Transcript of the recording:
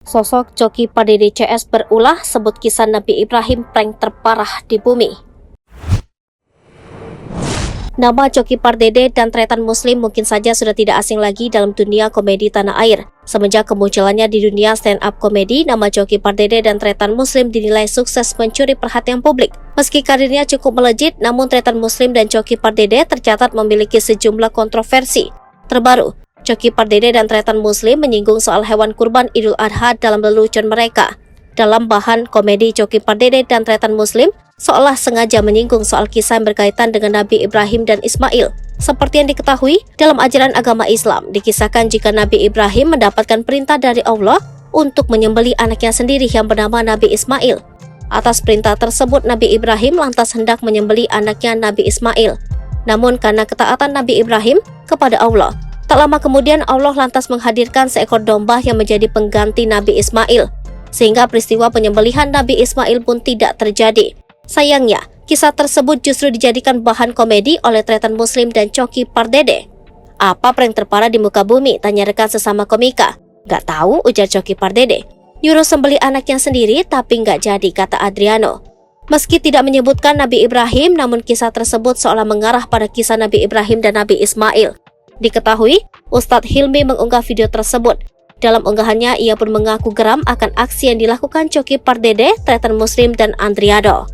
Sosok Coki Pardede CS berulah sebut kisah Nabi Ibrahim prank terparah di bumi. Nama Coki Pardede dan Tretan Muslim mungkin saja sudah tidak asing lagi dalam dunia komedi tanah air. Semenjak kemunculannya di dunia stand-up komedi, nama Coki Pardede dan Tretan Muslim dinilai sukses mencuri perhatian publik. Meski karirnya cukup melejit, namun Tretan Muslim dan Coki Pardede tercatat memiliki sejumlah kontroversi. Terbaru, Coki Pardede dan Tretan Muslim menyinggung soal hewan kurban Idul Adha dalam lelucon mereka. Dalam bahan komedi, Coki Pardede dan Tretan Muslim seolah sengaja menyinggung soal kisah yang berkaitan dengan Nabi Ibrahim dan Ismail. Seperti yang diketahui, dalam ajaran agama Islam, dikisahkan jika Nabi Ibrahim mendapatkan perintah dari Allah untuk menyembelih anaknya sendiri yang bernama Nabi Ismail. Atas perintah tersebut, Nabi Ibrahim lantas hendak menyembelih anaknya Nabi Ismail. Namun karena ketaatan Nabi Ibrahim kepada Allah, tak lama kemudian Allah lantas menghadirkan seekor domba yang menjadi pengganti Nabi Ismail, sehingga peristiwa penyembelihan Nabi Ismail pun tidak terjadi. Sayangnya, kisah tersebut justru dijadikan bahan komedi oleh Tretan Muslim dan Coki Pardede. Apa prank terparah di muka bumi? Tanya rekan sesama komika. Gak tahu, ujar Coki Pardede. Nyuruh sembelih anaknya sendiri tapi gak jadi, kata Adriano. Meski tidak menyebutkan Nabi Ibrahim, namun kisah tersebut seolah mengarah pada kisah Nabi Ibrahim dan Nabi Ismail. Diketahui, Ustadz Hilmi mengunggah video tersebut. Dalam unggahannya, ia pun mengaku geram akan aksi yang dilakukan Coki Pardede, Tretan Muslim, dan Adriano.